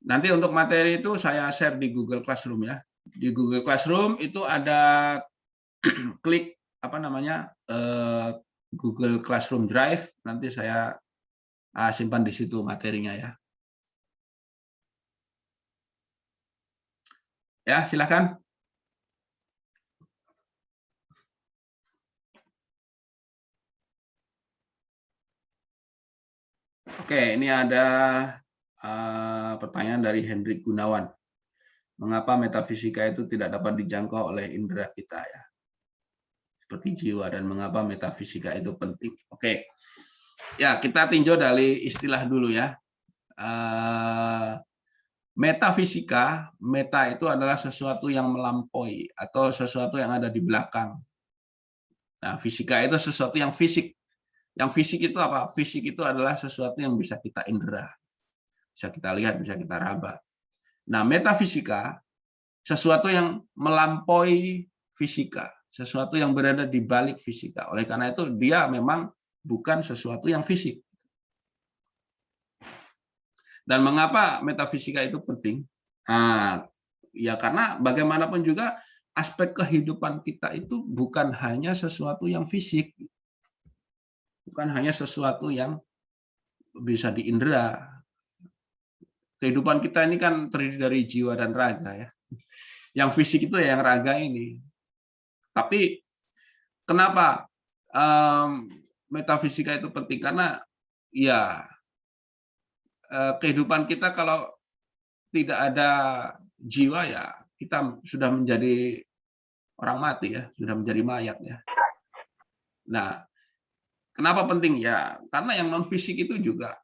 Nanti untuk materi itu saya share di Google Classroom, ya. Di Google Classroom itu ada klik Google Classroom Drive. Nanti saya simpan di situ materinya, ya. Ya, silakan. Oke, ini ada pertanyaan dari Hendrik Gunawan. Mengapa metafisika itu tidak dapat dijangkau oleh indera kita, ya, seperti jiwa, dan mengapa metafisika itu penting? Oke, ya, kita tinjau dari istilah dulu, ya. Metafisika, meta itu adalah sesuatu yang melampaui atau sesuatu yang ada di belakang. Nah, fisika itu sesuatu yang fisik. Yang fisik itu apa? Fisik itu adalah sesuatu yang bisa kita indera, bisa kita lihat, bisa kita raba. Nah, metafisika sesuatu yang melampaui fisika, sesuatu yang berada di balik fisika. Oleh karena itu dia memang bukan sesuatu yang fisik. Dan mengapa metafisika itu penting? Ya, karena bagaimanapun juga aspek kehidupan kita itu bukan hanya sesuatu yang fisik, bukan hanya sesuatu yang bisa diindera. Kehidupan kita ini kan terdiri dari jiwa dan raga, ya. Yang fisik itu, ya, yang raga ini. Tapi kenapa metafisika itu penting? Karena ya kehidupan kita kalau tidak ada jiwa ya kita sudah menjadi orang mati ya, sudah menjadi mayat ya. Nah, kenapa penting ya? Karena yang non fisik itu juga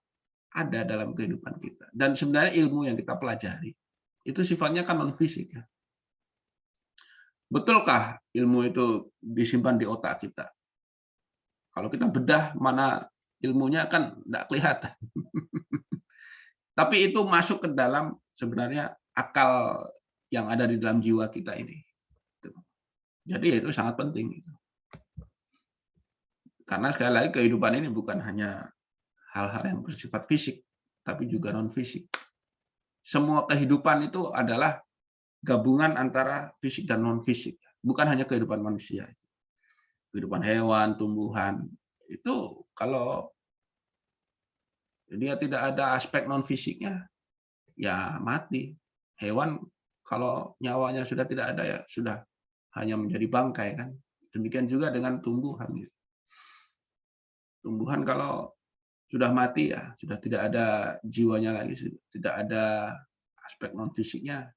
ada dalam kehidupan kita. Dan sebenarnya ilmu yang kita pelajari itu sifatnya kan non fisik ya. Betulkah ilmu itu disimpan di otak kita? Kalau kita bedah mana ilmunya kan tidak kelihatan. Tapi itu masuk ke dalam sebenarnya akal yang ada di dalam jiwa kita ini. Jadi itu sangat penting. Karena sekali lagi kehidupan ini bukan hanya hal-hal yang bersifat fisik, tapi juga non fisik. Semua kehidupan itu adalah gabungan antara fisik dan non fisik. Bukan hanya kehidupan manusia. Kehidupan hewan, tumbuhan, itu kalau dia tidak ada aspek non fisiknya, ya mati. Hewan kalau nyawanya sudah tidak ada ya sudah hanya menjadi bangkai kan. Demikian juga dengan tumbuhan. Tumbuhan kalau sudah mati ya sudah tidak ada jiwanya lagi, tidak ada aspek non fisiknya,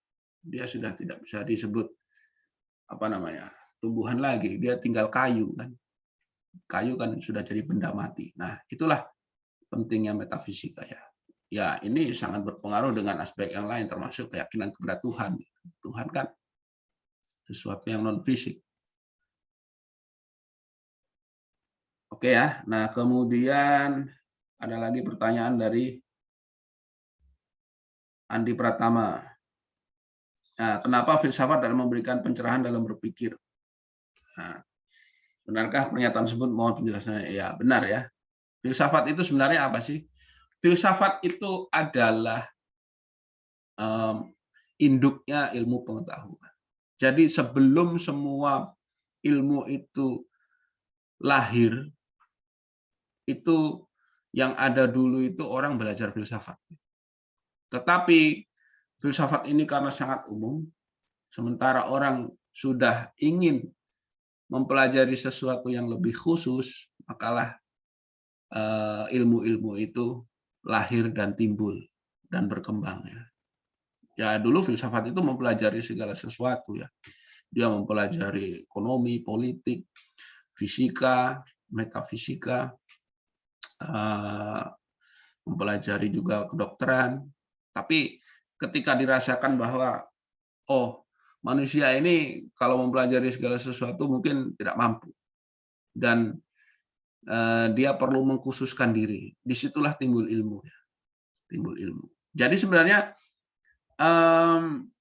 dia sudah tidak bisa disebut tumbuhan lagi, dia tinggal kayu kan. Kayu kan sudah jadi benda mati. Nah, itulah pentingnya metafisika ya. Ya, ini sangat berpengaruh dengan aspek yang lain termasuk keyakinan kepada Tuhan. Tuhan kan sesuatu yang non fisik. Oke ya. Nah, kemudian ada lagi pertanyaan dari Andi Pratama. Nah, kenapa filsafat dalam memberikan pencerahan dalam berpikir? Nah, benarkah pernyataan tersebut? Mohon penjelasannya. Ya, benar ya. Filsafat itu sebenarnya apa sih? Filsafat itu adalah induknya ilmu pengetahuan. Jadi sebelum semua ilmu itu lahir, itu yang ada dulu itu orang belajar filsafat. Tetapi filsafat ini karena sangat umum, sementara orang sudah ingin mempelajari sesuatu yang lebih khusus, makalah ilmu-ilmu itu lahir dan timbul dan berkembang ya. Ya dulu filsafat itu mempelajari segala sesuatu ya. Dia mempelajari ekonomi, politik, fisika, metafisika, mempelajari juga kedokteran. Tapi ketika dirasakan bahwa manusia ini kalau mempelajari segala sesuatu mungkin tidak mampu dan dia perlu mengkhususkan diri. Disitulah timbul ilmu ya. Timbul ilmu. Jadi sebenarnya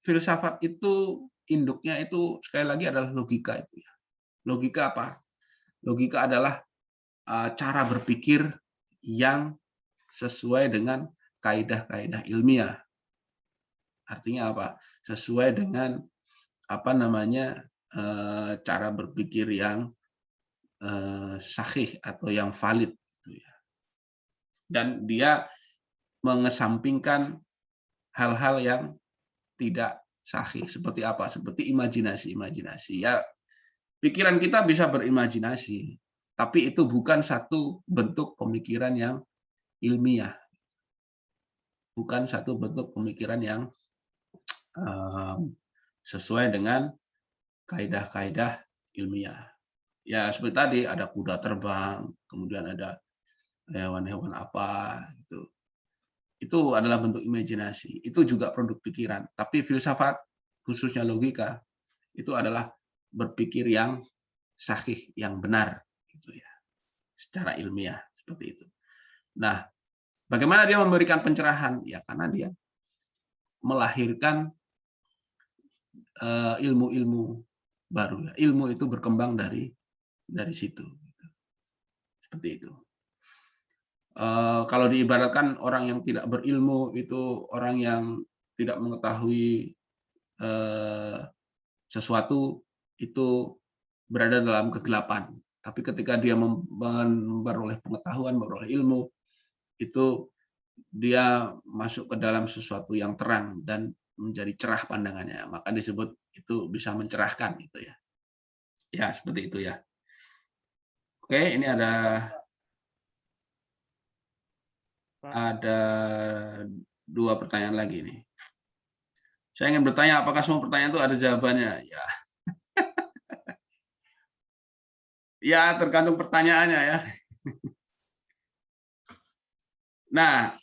filsafat itu induknya itu sekali lagi adalah logika itu ya. Logika apa? Logika adalah cara berpikir yang sesuai dengan kaidah-kaidah ilmiah. Artinya apa? Sesuai dengan cara berpikir yang sahih atau yang valid gitu ya. Dan dia mengesampingkan hal-hal yang tidak sahih. Seperti apa? Seperti imajinasi. Ya, pikiran kita bisa berimajinasi, tapi itu bukan satu bentuk pemikiran yang ilmiah. Bukan satu bentuk pemikiran yang sesuai dengan kaidah-kaidah ilmiah. Ya, seperti tadi ada kuda terbang, kemudian ada hewan-hewan apa gitu. Itu adalah bentuk imajinasi. Itu juga produk pikiran. Tapi filsafat, khususnya logika, itu adalah berpikir yang sahih, yang benar, gitu ya, secara ilmiah seperti itu. Nah, bagaimana dia memberikan pencerahan? Ya, karena dia melahirkan ilmu-ilmu baru. Ilmu itu berkembang dari situ. Seperti itu. Kalau diibaratkan orang yang tidak berilmu itu orang yang tidak mengetahui sesuatu itu berada dalam kegelapan. Tapi ketika dia memperoleh pengetahuan, memperoleh ilmu, itu dia masuk ke dalam sesuatu yang terang dan menjadi cerah pandangannya. Maka disebut itu bisa mencerahkan gitu ya. Ya, seperti itu ya. Oke, ini ada Pak. 2 pertanyaan lagi nih. Saya ingin bertanya, apakah semua pertanyaan itu ada jawabannya? Ya, ya tergantung pertanyaannya ya. Nah,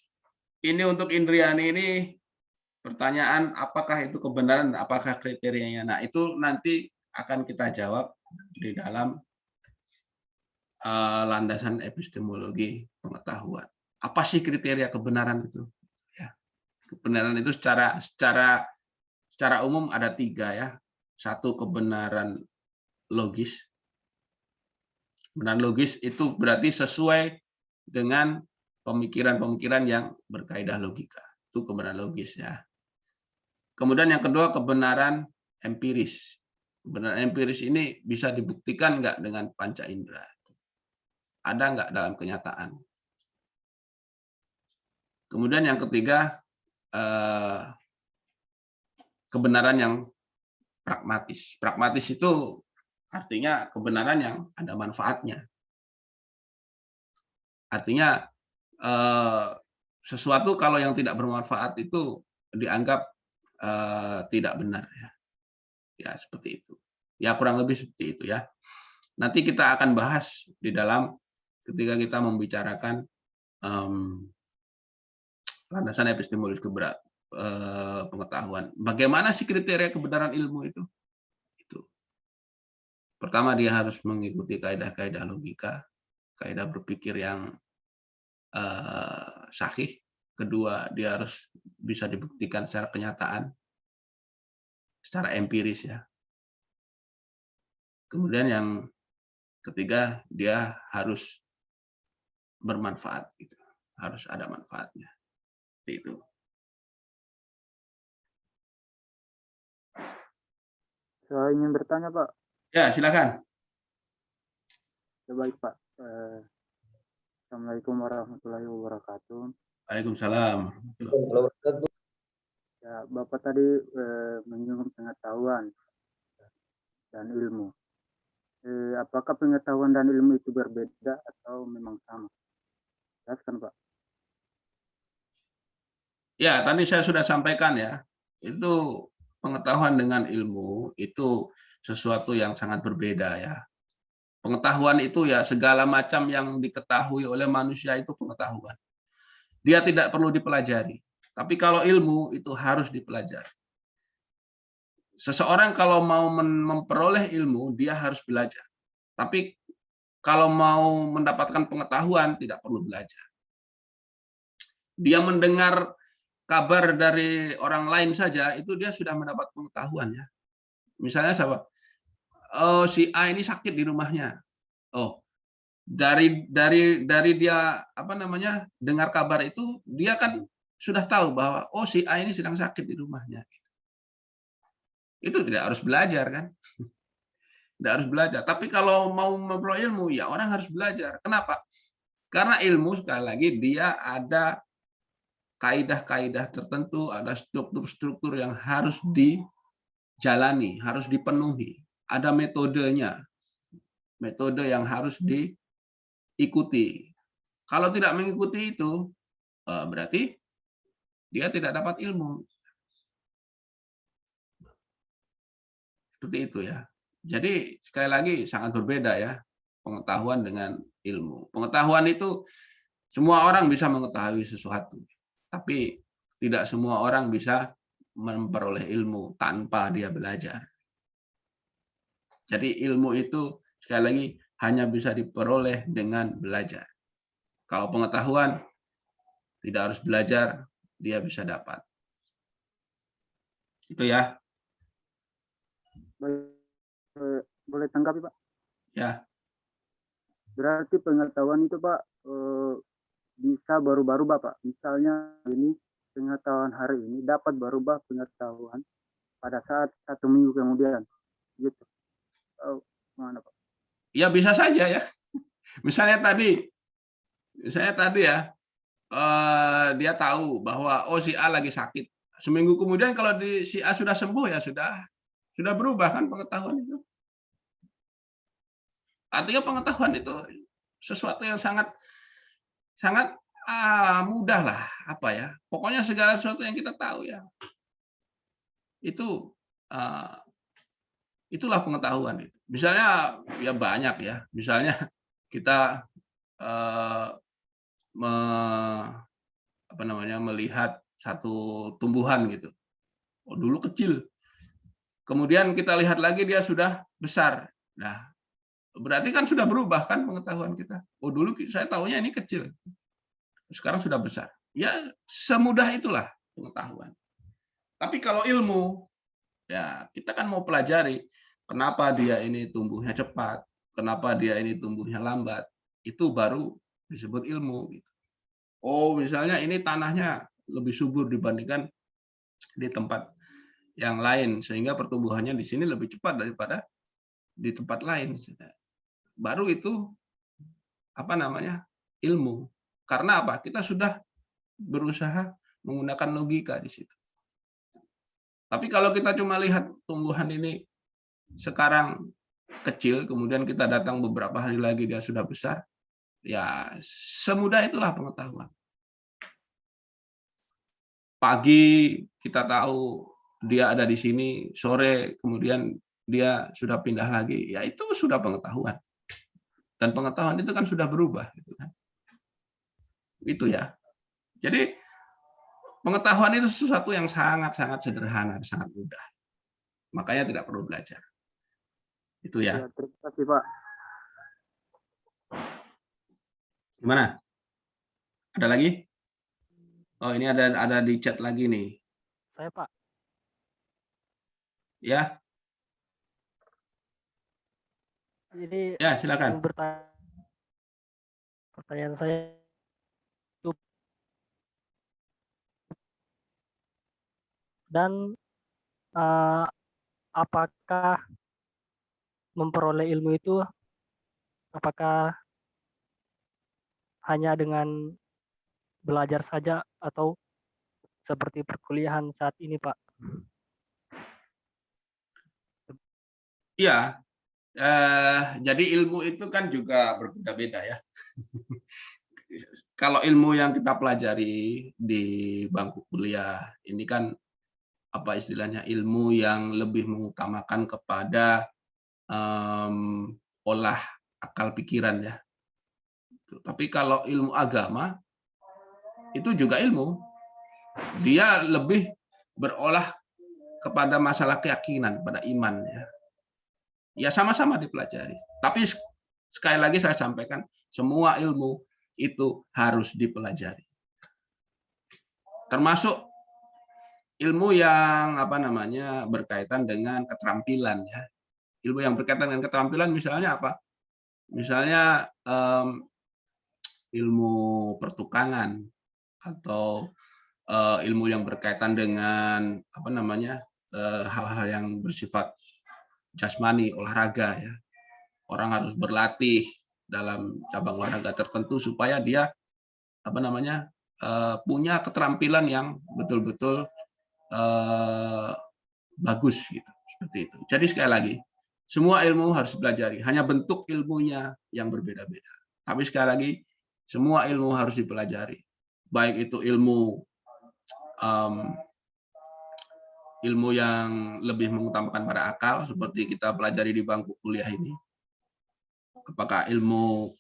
ini untuk Indriani ini pertanyaan apakah itu kebenaran, apakah kriterianya. Nah, itu nanti akan kita jawab di dalam landasan epistemologi pengetahuan. Apa sih kriteria kebenaran itu? Ya, kebenaran itu secara umum ada 3 ya. 1 kebenaran logis. Kebenaran logis itu berarti sesuai dengan pemikiran-pemikiran yang berkaidah logika. Itu kebenaran logis ya. Kemudian yang kedua kebenaran empiris. Kebenaran empiris ini bisa dibuktikan nggak dengan panca indera? Ada nggak dalam kenyataan? Kemudian yang ketiga kebenaran yang pragmatis. Pragmatis itu artinya kebenaran yang ada manfaatnya. Artinya sesuatu kalau yang tidak bermanfaat itu dianggap tidak benar ya. Ya seperti itu. Ya kurang lebih seperti itu ya. Nanti kita akan bahas di dalam ketika kita membicarakan landasan epistemologis pengetahuan. Bagaimana sih kriteria kebenaran ilmu itu? Itu. Pertama dia harus mengikuti kaidah-kaidah logika, kaidah berpikir yang sahih. Kedua, dia harus bisa dibuktikan secara kenyataan, secara empiris ya. Kemudian yang ketiga, dia harus bermanfaat, gitu. Harus ada manfaatnya. Seperti itu. Saya ingin bertanya, Pak. Ya, silakan. Ya, baik, Pak. Assalamualaikum warahmatullahi wabarakatuh. Waalaikumsalam. Ya, Bapak tadi menyinggung pengetahuan dan ilmu. Apakah pengetahuan dan ilmu itu berbeda atau memang sama? Jelaskan, Pak. Ya, tadi saya sudah sampaikan ya. Itu pengetahuan dengan ilmu itu sesuatu yang sangat berbeda ya. Pengetahuan itu ya segala macam yang diketahui oleh manusia itu pengetahuan. Dia tidak perlu dipelajari. Tapi kalau ilmu itu harus dipelajari. Seseorang kalau mau memperoleh ilmu, dia harus belajar. Tapi kalau mau mendapatkan pengetahuan, tidak perlu belajar. Dia mendengar kabar dari orang lain saja, itu dia sudah mendapat pengetahuan ya. Misalnya siapa? Oh, si A ini sakit di rumahnya. Oh, dari dia dengar kabar itu, dia kan sudah tahu bahwa oh si A ini sedang sakit di rumahnya. Itu tidak harus belajar kan? Tidak harus belajar. Tapi kalau mau memperoleh ilmu, ya orang harus belajar. Kenapa? Karena ilmu sekali lagi dia ada kaidah-kaidah tertentu, ada struktur-struktur yang harus dijalani, harus dipenuhi. Ada metodenya, metode yang harus diikuti. Kalau tidak mengikuti itu, berarti dia tidak dapat ilmu. Seperti itu ya. Jadi sekali lagi sangat berbeda ya pengetahuan dengan ilmu. Pengetahuan itu semua orang bisa mengetahui sesuatu, tapi tidak semua orang bisa memperoleh ilmu tanpa dia belajar. Jadi ilmu itu sekali lagi hanya bisa diperoleh dengan belajar. Kalau pengetahuan tidak harus belajar, dia bisa dapat. Itu ya. Boleh tanggapi, Pak? Ya. Berarti pengetahuan itu, Pak, bisa berubah-ubah, Pak. Misalnya ini pengetahuan hari ini dapat berubah pengetahuan pada saat 1 minggu kemudian, gitu. Mana, Pak? Ya bisa saja ya. Misalnya tadi ya, dia tahu bahwa oh si A lagi sakit. Seminggu kemudian kalau si A sudah sembuh ya sudah berubah kan pengetahuan itu. Artinya pengetahuan itu sesuatu yang sangat sangat mudah lah, apa ya? Pokoknya segala sesuatu yang kita tahu ya, itu itulah pengetahuan itu. Misalnya ya banyak ya, misalnya kita me, apa namanya, melihat satu tumbuhan gitu. Oh, dulu kecil. Kemudian kita lihat lagi dia sudah besar. Nah, berarti kan sudah berubah kan pengetahuan kita. Oh, dulu saya tahunya ini kecil. Sekarang sudah besar. Ya, semudah itulah pengetahuan. Tapi kalau ilmu, ya kita kan mau pelajari kenapa dia ini tumbuhnya cepat, kenapa dia ini tumbuhnya lambat. Itu baru disebut ilmu. Oh, misalnya ini tanahnya lebih subur dibandingkan di tempat yang lain, sehingga pertumbuhannya di sini lebih cepat daripada di tempat lain. Baru itu apa namanya, ilmu. Karena apa? Kita sudah berusaha menggunakan logika di situ. Tapi kalau kita cuma lihat tumbuhan ini sekarang kecil, kemudian kita datang beberapa hari lagi dia sudah besar, ya semudah itulah pengetahuan. Pagi kita tahu dia ada di sini, sore kemudian dia sudah pindah lagi, ya itu sudah pengetahuan. Dan pengetahuan itu kan sudah berubah, gitu kan. Itu ya. Jadi pengetahuan itu sesuatu yang sangat-sangat sederhana, sangat mudah. Makanya tidak perlu belajar. Itu ya. Ya, terima kasih Pak. Gimana? Ada lagi? Oh, ini ada di chat lagi nih. Saya Pak, Ya, ini ya ingin silakan. bertanya, pertanyaan saya itu, dan apakah memperoleh ilmu itu apakah hanya dengan belajar saja atau seperti perkuliahan saat ini, Pak? Iya, jadi ilmu itu kan juga berbeda-beda ya. Kalau ilmu yang kita pelajari di bangku kuliah ini kan apa istilahnya, ilmu yang lebih mengutamakan kepada olah akal pikiran ya. Tapi kalau ilmu agama itu juga ilmu, dia lebih berolah kepada masalah keyakinan, pada iman ya. Ya sama-sama dipelajari. Tapi sekali lagi saya sampaikan, semua ilmu itu harus dipelajari. Termasuk ilmu yang apa namanya berkaitan dengan keterampilan ya. Ilmu yang berkaitan dengan keterampilan misalnya apa? Misalnya ilmu pertukangan atau ilmu yang berkaitan dengan apa namanya hal-hal yang bersifat jasmani, olahraga ya. Orang harus berlatih dalam cabang olahraga tertentu supaya dia apa namanya punya keterampilan yang betul-betul bagus gitu, seperti itu. Jadi sekali lagi, semua ilmu harus dipelajari, hanya bentuk ilmunya yang berbeda-beda. Tapi sekali lagi, semua ilmu harus dipelajari, baik itu ilmu ilmu yang lebih mengutamakan pada akal seperti kita pelajari di bangku kuliah ini, apakah ilmu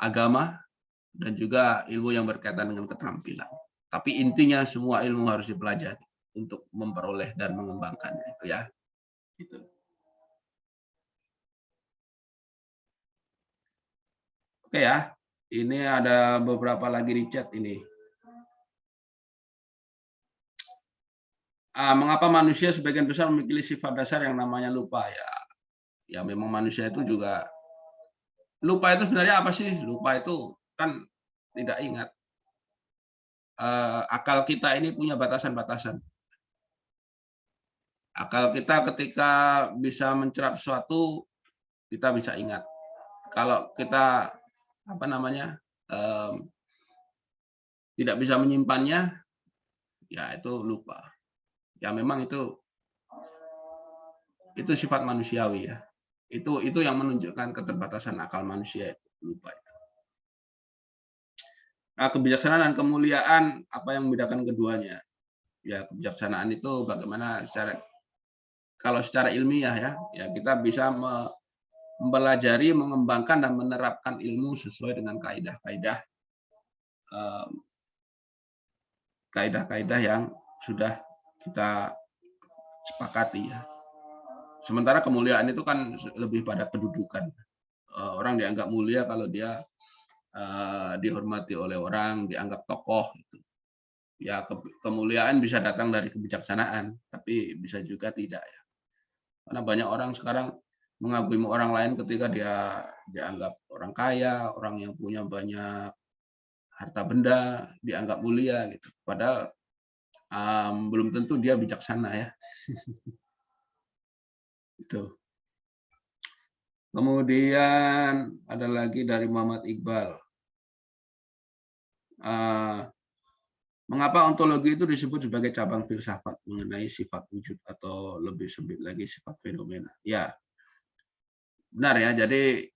agama dan juga ilmu yang berkaitan dengan keterampilan. Tapi intinya semua ilmu harus dipelajari untuk memperoleh dan mengembangkannya itu ya. Itu. Oke ya. Ini ada beberapa lagi di chat ini. Mengapa manusia sebagian besar memiliki sifat dasar yang namanya lupa ya? Ya memang manusia itu juga lupa itu sebenarnya apa sih? Lupa itu kan tidak ingat. Akal kita ini punya batasan-batasan. Akal kita ketika bisa mencerap sesuatu, kita bisa ingat. Kalau kita apa namanya tidak bisa menyimpannya, ya itu lupa. Ya memang itu sifat manusiawi ya. Itu yang menunjukkan keterbatasan akal manusia itu. Lupa itu. Nah, kebijaksanaan dan kemuliaan, apa yang membedakan keduanya? Ya, kebijaksanaan itu bagaimana kalau secara ilmiah ya kita bisa mempelajari, mengembangkan dan menerapkan ilmu sesuai dengan kaidah-kaidah yang sudah kita sepakati ya. Sementara kemuliaan itu kan lebih pada kedudukan. Orang dianggap mulia kalau dia dihormati oleh orang, dianggap tokoh. Gitu. Ya, kemuliaan bisa datang dari kebijaksanaan, tapi bisa juga tidak ya. Karena banyak orang sekarang mengagumi orang lain ketika dia dianggap orang kaya, orang yang punya banyak harta benda, dianggap mulia gitu. Padahal belum tentu dia bijaksana ya. Itu. Kemudian ada lagi dari Muhammad Iqbal. Mengapa ontologi itu disebut sebagai cabang filsafat mengenai sifat wujud atau lebih sempit lagi sifat fenomena? Ya, benar ya. Jadi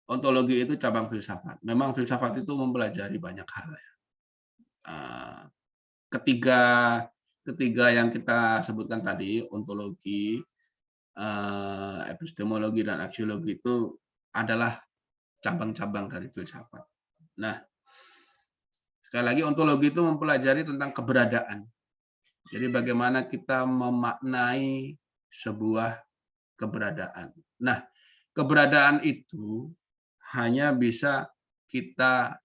ontologi itu cabang filsafat. Memang filsafat itu mempelajari banyak hal. Ya. Ketiga yang kita sebutkan tadi, ontologi, epistemologi dan aksiologi itu adalah cabang-cabang dari filsafat. Nah, sekali lagi ontologi itu mempelajari tentang keberadaan. Jadi bagaimana kita memaknai sebuah keberadaan. Nah, keberadaan itu hanya bisa kita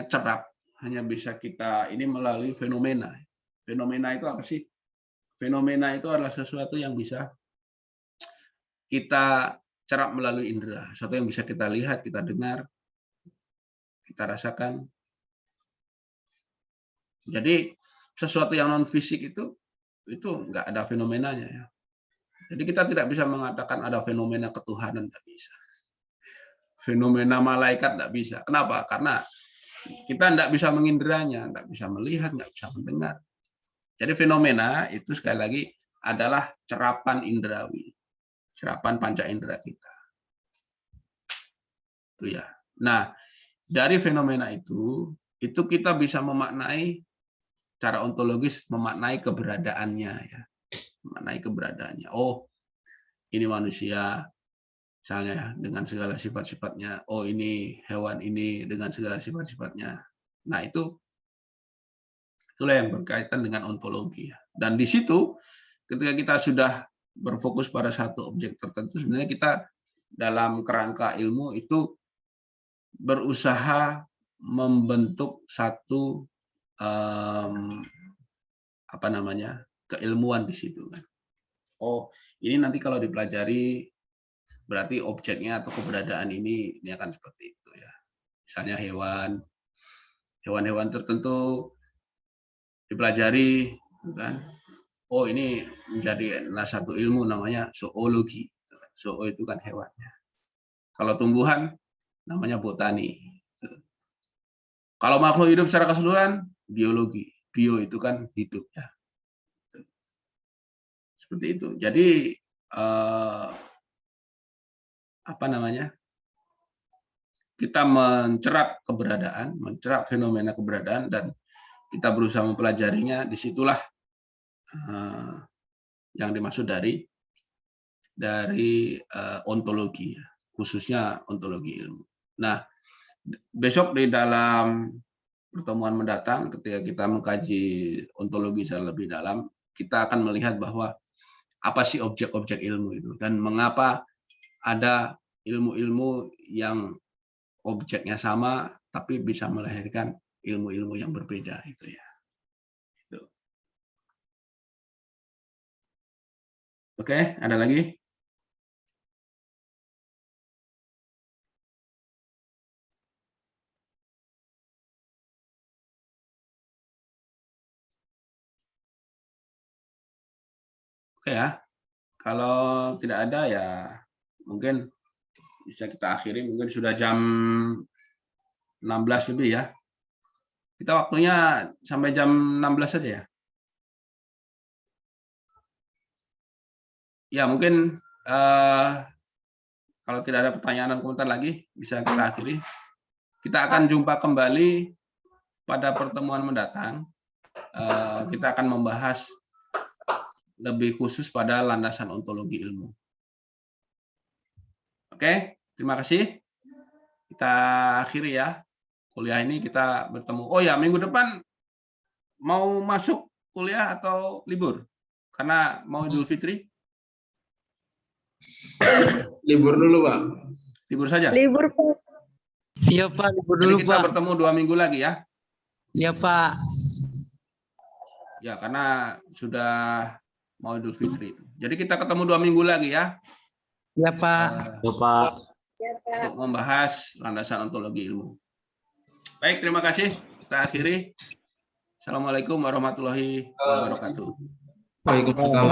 cerap, hanya bisa kita ini melalui fenomena. Fenomena itu apa sih? Fenomena itu adalah sesuatu yang bisa kita cerap melalui indera, sesuatu yang bisa kita lihat, kita dengar, kita rasakan. Jadi sesuatu yang non fisik itu nggak ada fenomenanya ya. Jadi kita tidak bisa mengatakan ada fenomena ketuhanan, nggak bisa. Fenomena malaikat nggak bisa. Kenapa? Karena kita nggak bisa menginderanya, nggak bisa melihat, nggak bisa mendengar. Jadi fenomena itu sekali lagi adalah cerapan indrawi, cerapan panca indera kita. Itu ya. Nah, dari fenomena itu kita bisa memaknai cara ontologis, memaknai keberadaannya ya. Memaknai keberadaannya. Oh, ini manusia misalnya dengan segala sifat-sifatnya. Oh, ini hewan ini dengan segala sifat-sifatnya. Nah, itulah yang berkaitan dengan ontologi. Dan di situ ketika kita sudah berfokus pada satu objek tertentu, sebenarnya kita dalam kerangka ilmu itu berusaha membentuk satu keilmuan di situ kan. Oh, ini nanti kalau dipelajari berarti objeknya atau keberadaan ini akan seperti itu ya. Misalnya hewan-hewan tertentu dipelajari kan. Oh, ini menjadi satu ilmu namanya zoologi. Zoo itu kan hewannya. Kalau tumbuhan namanya botani. Kalau makhluk hidup secara keseluruhan biologi. Bio itu kan hidup ya. Seperti itu. Jadi kita mencerap keberadaan, mencerap fenomena keberadaan dan kita berusaha mempelajarinya. Disitulah yang dimaksud dari ontologi, khususnya ontologi ilmu. Nah, besok di dalam pertemuan mendatang, ketika kita mengkaji ontologi secara lebih dalam, kita akan melihat bahwa apa sih objek-objek ilmu itu dan mengapa ada ilmu-ilmu yang objeknya sama tapi bisa melahirkan ilmu-ilmu yang berbeda itu ya. Itu. Oke, ada lagi? Oke ya. Kalau tidak ada ya mungkin bisa kita akhiri, mungkin sudah jam 16 lebih ya. Kita waktunya sampai jam 16 saja ya. Ya mungkin Kalau tidak ada pertanyaan dan komentar lagi, bisa kita akhiri. Kita akan jumpa kembali pada pertemuan mendatang. Kita akan membahas lebih khusus pada landasan ontologi ilmu. Oke, terima kasih. Kita akhiri ya. Kuliah ini kita bertemu. Oh ya, minggu depan mau masuk kuliah atau libur? Karena mau Idul Fitri? Libur dulu, Pak. Libur saja? Libur, Pak. Iya Pak, libur Jadi dulu kita Pak. bertemu 2 minggu lagi ya? Iya Pak. Ya, karena sudah mau Idul Fitri itu. Jadi kita ketemu 2 minggu lagi ya? Iya Pak. Pak. Untuk membahas landasan ontologi ilmu. Baik, terima kasih. Kita akhiri. Assalamualaikum warahmatullahi wabarakatuh. Waalaikumsalam.